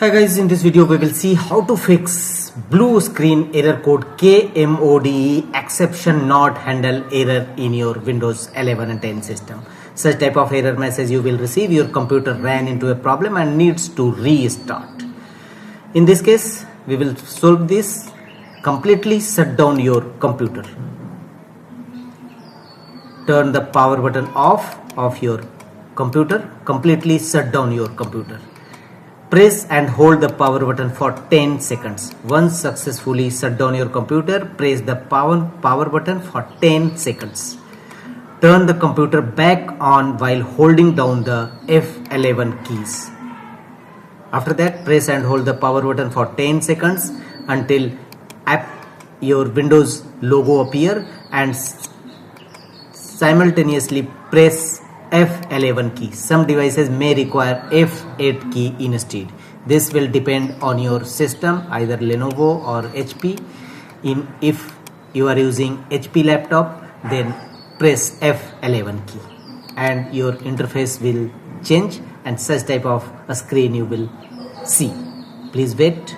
Hi guys, in this video we will see how to fix blue screen error code KMODE exception not handle error in your Windows 11 and 10 system. Such type of error message you will receive. Your computer ran into a problem and needs to restart. In this case, we will solve this. Completely shut down your computer. Turn the power button off of your computer. Completely shut down your computer. Press and hold the power button for 10 seconds. Once successfully shut down your computer, press the power button for 10 seconds. Turn the computer back on while holding down the F11 keys. After that, press and hold the power button for 10 seconds until your Windows logo appear and simultaneously press F11 key. Some devices may require F8 key instead. This will depend on your system, either Lenovo or HP. If you are using HP laptop, then press F11 key and your interface will change and such type of a screen you will see. Please wait.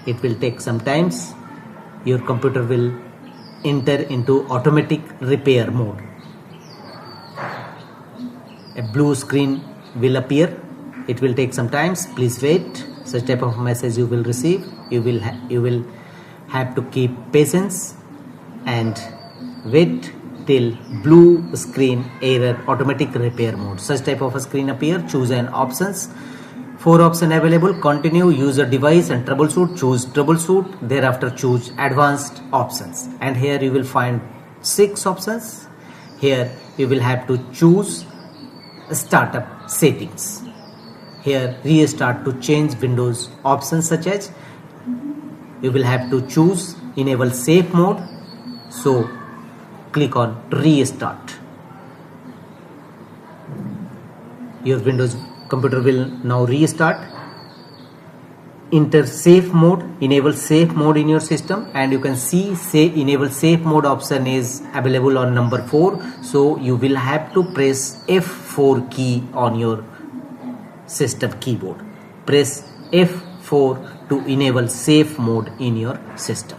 It will take some time. Your computer will enter into automatic repair mode. A blue screen will appear. It will take some time. Please wait. Such type of message you will receive. You will have to keep patience and wait till blue screen error automatic repair mode. Such type of a screen appear. Choose an options. 4 options available. Continue, user device and troubleshoot. Choose troubleshoot. Thereafter choose advanced options. And here you will find 6 options. Here you will have to choose startup settings. Here restart to change Windows options, such as you will have to choose enable safe mode. So click on restart. Your Windows computer will now restart. Enter safe mode, enable safe mode in your system, and you can see enable safe mode option is available on number 4. So you will have to press F4 key on your system keyboard. Press F4 to enable safe mode in your system.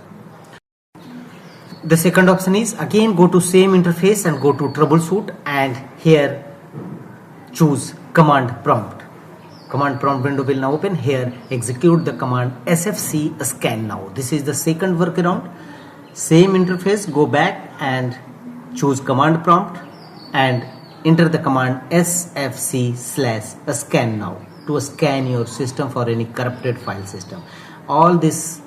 The second option is again go to same interface and go to troubleshoot, and here choose command prompt. Command prompt window will now open. Here execute the command sfc scan now. This is the second workaround. Same interface, go back and choose command prompt and enter the command sfc/scan now to scan your system for any corrupted file system. All this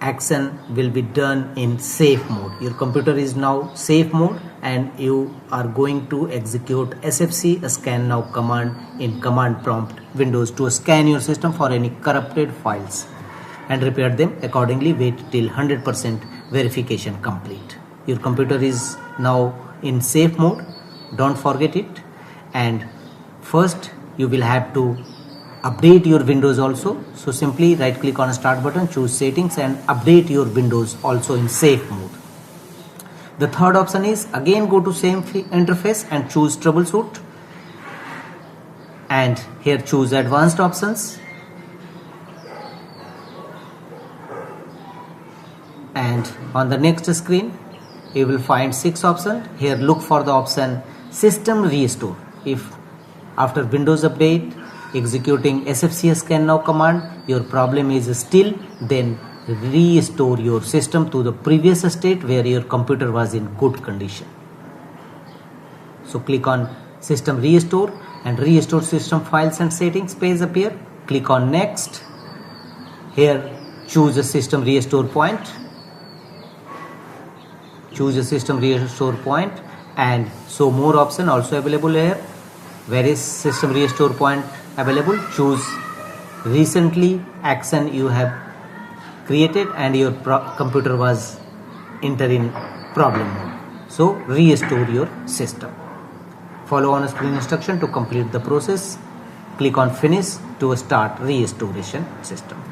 action will be done in safe mode. Your computer is now safe mode and you are going to execute sfc scan now command in command prompt windows to scan your system for any corrupted files and repair them accordingly. Wait till 100% verification complete. Your computer is now in safe mode. Don't forget it. And first you will have to update your Windows also. So simply right click on start button, choose settings and update your Windows also in safe mode. The third option is again go to same interface and choose troubleshoot, and here choose advanced options, and on the next screen you will find 6 options. Here look for the option system restore. If after Windows update executing sfc scan now command your problem is still, then restore your system to the previous state where your computer was in good condition. So click on system restore and restore system files and settings page appear. Click on next. Here choose a system restore point. Choose a system restore point and so more option also available here. Where is system restore point available? Choose recently action you have created and your computer was entering problem mode. So restore your system. Follow on screen instruction to complete the process. Click on finish to start restoration system.